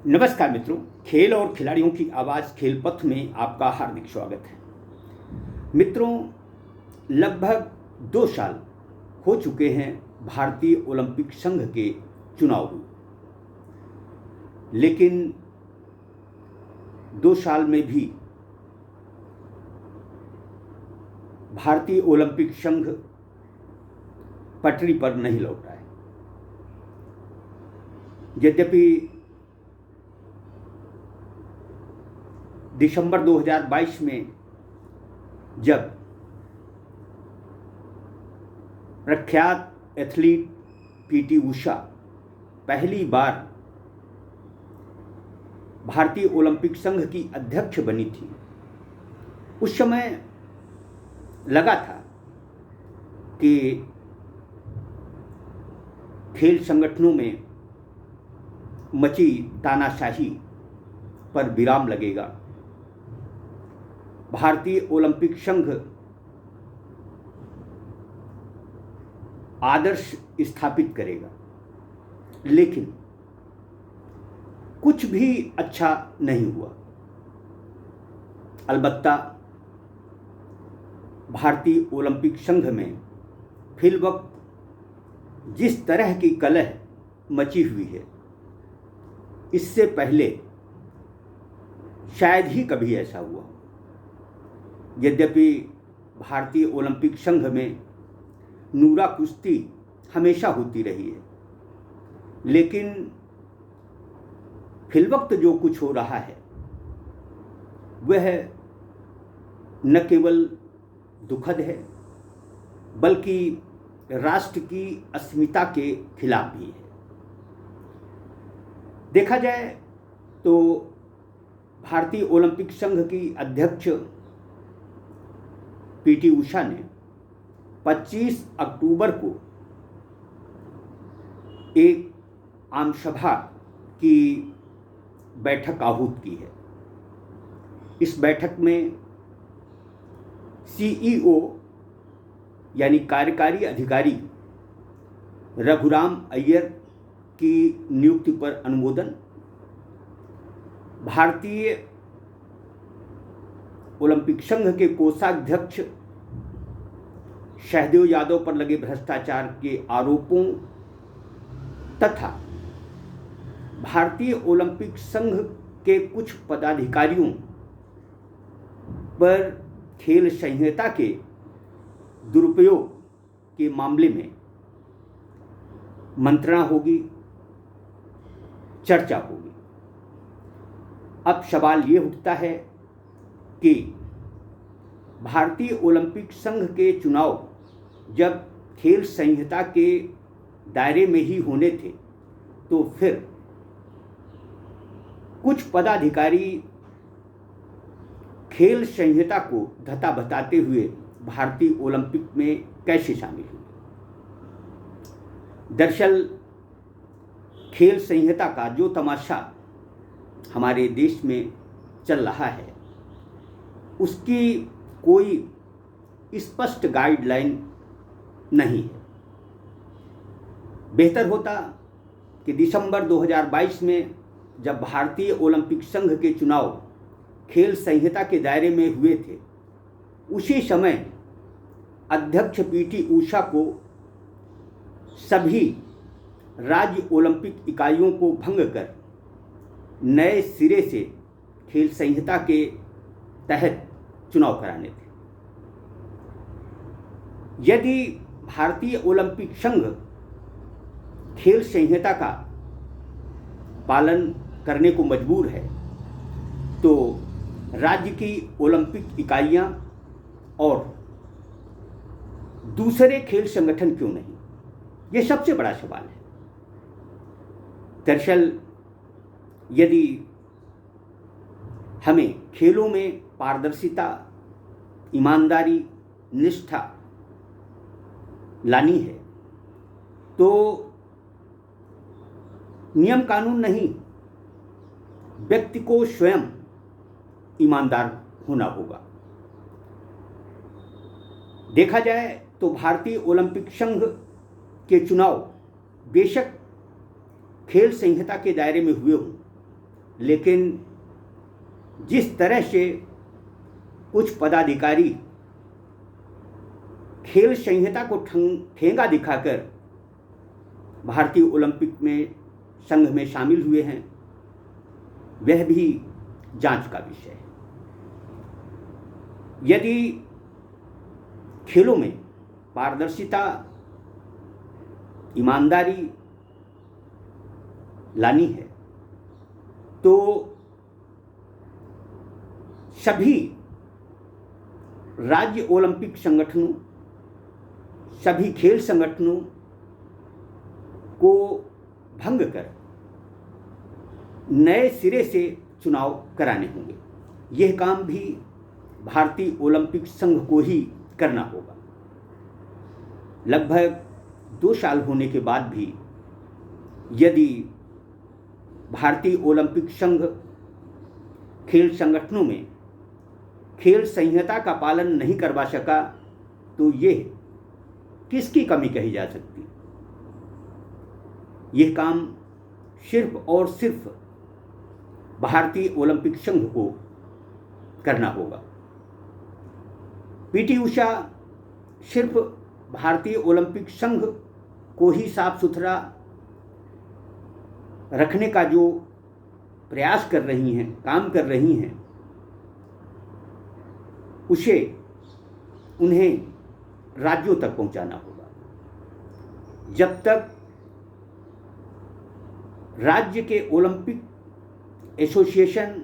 नमस्कार मित्रों, खेल और खिलाड़ियों की आवाज़ खेल पथ में आपका हार्दिक स्वागत है। मित्रों, लगभग 2 साल हो चुके हैं भारतीय ओलंपिक संघ के चुनाव हुए, लेकिन 2 साल में भी भारतीय ओलंपिक संघ पटरी पर नहीं लौटा है। यद्यपि दिसंबर 2022 में जब प्रख्यात एथलीट पीटी उषा पहली बार भारतीय ओलंपिक संघ की अध्यक्ष बनी थी, उस समय लगा था कि खेल संगठनों में मची तानाशाही पर विराम लगेगा, भारतीय ओलंपिक संघ आदर्श स्थापित करेगा। लेकिन कुछ भी अच्छा नहीं हुआ। अलबत्ता भारतीय ओलंपिक संघ में फिलवक्त जिस तरह की कलह मची हुई है, इससे पहले शायद ही कभी ऐसा हुआ। यद्यपि भारतीय ओलंपिक संघ में नूरा कुश्ती हमेशा होती रही है, लेकिन फिलवक्त जो कुछ हो रहा है वह न केवल दुखद है, बल्कि राष्ट्र की अस्मिता के खिलाफ भी है। देखा जाए तो भारतीय ओलंपिक संघ की अध्यक्ष पीटी उषा ने 25 अक्टूबर को एक आम सभा की बैठक आहूत की है। इस बैठक में सीईओ यानी कार्यकारी अधिकारी रघुराम अय्यर की नियुक्ति पर अनुमोदन, भारतीय ओलंपिक संघ के कोषाध्यक्ष शहदेव यादव पर लगे भ्रष्टाचार के आरोपों तथा भारतीय ओलंपिक संघ के कुछ पदाधिकारियों पर खेल संहिता के दुरुपयोग के मामले में मंत्रणा होगी, चर्चा होगी। अब सवाल ये उठता है कि भारतीय ओलंपिक संघ के चुनाव जब खेल संहिता के दायरे में ही होने थे, तो फिर कुछ पदाधिकारी खेल संहिता को धता बताते हुए भारतीय ओलंपिक में कैसे शामिल हुए। दरअसल खेल संहिता का जो तमाशा हमारे देश में चल रहा है, उसकी कोई स्पष्ट गाइडलाइन नहीं है। बेहतर होता कि दिसंबर 2022 में जब भारतीय ओलंपिक संघ के चुनाव खेल संहिता के दायरे में हुए थे, उसी समय अध्यक्ष पीटी उषा को सभी राज्य ओलंपिक इकाइयों को भंग कर नए सिरे से खेल संहिता के तहत चुनाव कराने थे। यदि भारतीय ओलंपिक संघ खेल संहिता का पालन करने को मजबूर है, तो राज्य की ओलंपिक इकाइयां और दूसरे खेल संगठन क्यों नहीं? ये सबसे बड़ा सवाल है। दरअसल यदि हमें खेलों में पारदर्शिता, ईमानदारी, निष्ठा लानी है, तो नियम कानून नहीं, व्यक्ति को स्वयं ईमानदार होना होगा। देखा जाए तो भारतीय ओलंपिक संघ के चुनाव बेशक खेल संहिता के दायरे में हुए हों, लेकिन जिस तरह से कुछ पदाधिकारी खेल संहिता को ठेंगा दिखाकर भारतीय ओलंपिक में संघ में शामिल हुए हैं, वह भी जांच का विषय है। यदि खेलों में पारदर्शिता, ईमानदारी लानी है तो सभी राज्य ओलंपिक संगठनों, सभी खेल संगठनों को भंग कर नए सिरे से चुनाव कराने होंगे। यह काम भी भारतीय ओलंपिक संघ को ही करना होगा। लगभग 2 साल होने के बाद भी यदि भारतीय ओलंपिक संघ खेल संगठनों में खेल संहिता का पालन नहीं करवा सका तो यह किसकी कमी कही जा सकती? यह काम सिर्फ और सिर्फ भारतीय ओलंपिक संघ को करना होगा। पीटी उषा सिर्फ भारतीय ओलंपिक संघ को ही साफ सुथरा रखने का जो प्रयास कर रही हैं, काम कर रही हैं, उसे उन्हें राज्यों तक पहुंचाना होगा। जब तक राज्य के ओलंपिक एसोसिएशन,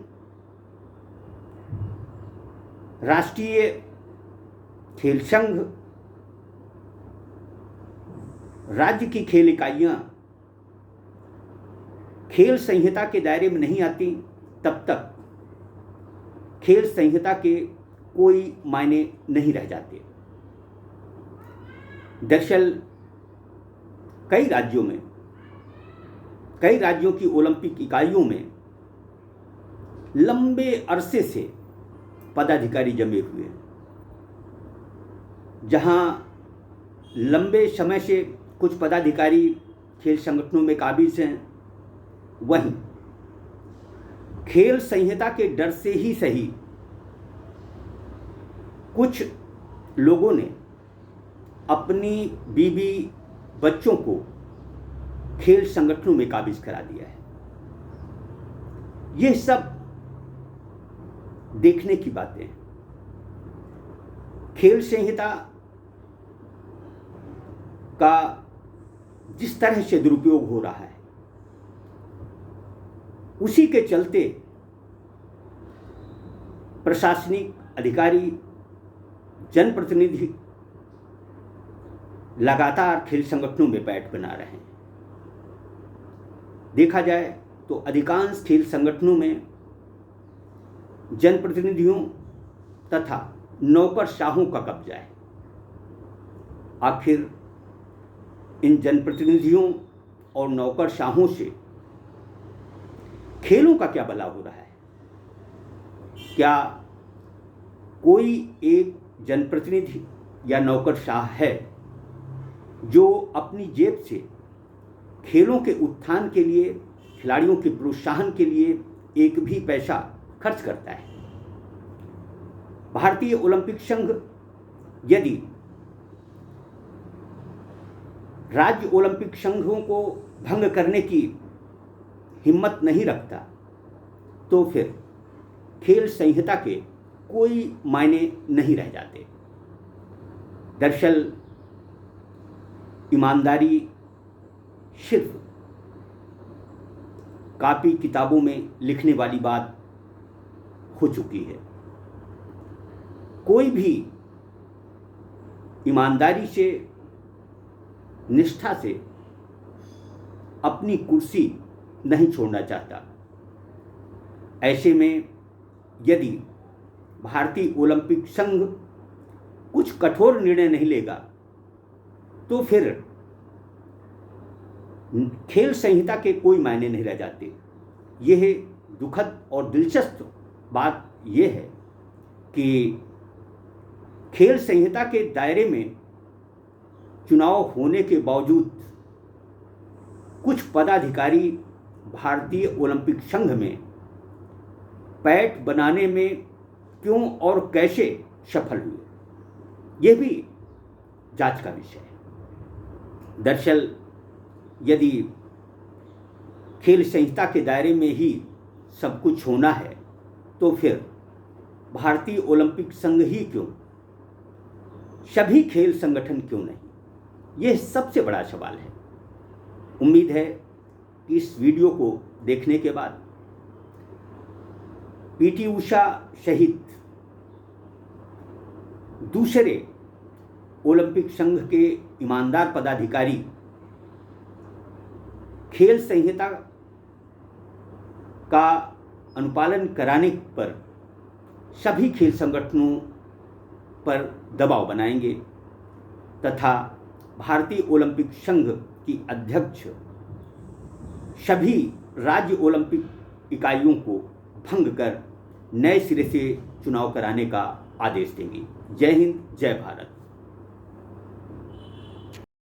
राष्ट्रीय खेल संघ, राज्य की खेल इकाइयां खेल संहिता के दायरे में नहीं आती, तब तक खेल संहिता के कोई मायने नहीं रह जाते। दरअसल कई राज्यों की ओलंपिक इकाइयों में लंबे अरसे से पदाधिकारी जमे हुए हैं। जहां लंबे समय से कुछ पदाधिकारी खेल संगठनों में काबिज हैं, वहीं खेल संहिता के डर से ही सही कुछ लोगों ने अपनी बीवी बच्चों को खेल संगठनों में काबिज करा दिया है। ये सब देखने की बातें हैं। खेल संहिता का जिस तरह से दुरुपयोग हो रहा है, उसी के चलते प्रशासनिक अधिकारी, जनप्रतिनिधि लगातार खेल संगठनों में पैठ बना रहे हैं। देखा जाए तो अधिकांश खेल संगठनों में जनप्रतिनिधियों तथा नौकरशाहों का कब्जा है। आखिर इन जनप्रतिनिधियों और नौकरशाहों से खेलों का क्या भला हो रहा है? क्या कोई एक जनप्रतिनिधि या नौकरशाह है जो अपनी जेब से खेलों के उत्थान के लिए, खिलाड़ियों के प्रोत्साहन के लिए एक भी पैसा खर्च करता है? भारतीय ओलंपिक संघ यदि राज्य ओलंपिक संघों को भंग करने की हिम्मत नहीं रखता तो फिर खेल संहिता के कोई मायने नहीं रह जाते। दरअसल ईमानदारी सिर्फ कॉपी किताबों में लिखने वाली बात हो चुकी है। कोई भी ईमानदारी से, निष्ठा से अपनी कुर्सी नहीं छोड़ना चाहता। ऐसे में यदि भारतीय ओलंपिक संघ कुछ कठोर निर्णय नहीं लेगा तो फिर खेल संहिता के कोई मायने नहीं रह जाते। यह दुखद और दिलचस्प बात यह है कि खेल संहिता के दायरे में चुनाव होने के बावजूद कुछ पदाधिकारी भारतीय ओलंपिक संघ में पैठ बनाने में क्यों और कैसे सफल हुए, यह भी जांच का विषय है। दरअसल यदि खेल संहिता के दायरे में ही सब कुछ होना है तो फिर भारतीय ओलंपिक संघ ही क्यों, सभी खेल संगठन क्यों नहीं, यह सबसे बड़ा सवाल है। उम्मीद है कि इस वीडियो को देखने के बाद पीटी उषा सहित दूसरे ओलंपिक संघ के ईमानदार पदाधिकारी खेल संहिता का अनुपालन कराने पर सभी खेल संगठनों पर दबाव बनाएंगे तथा भारतीय ओलंपिक संघ की अध्यक्ष सभी राज्य ओलंपिक इकाइयों को भंग कर नए सिरे से चुनाव कराने का आदेश देंगी। जय हिंद, जय भारत।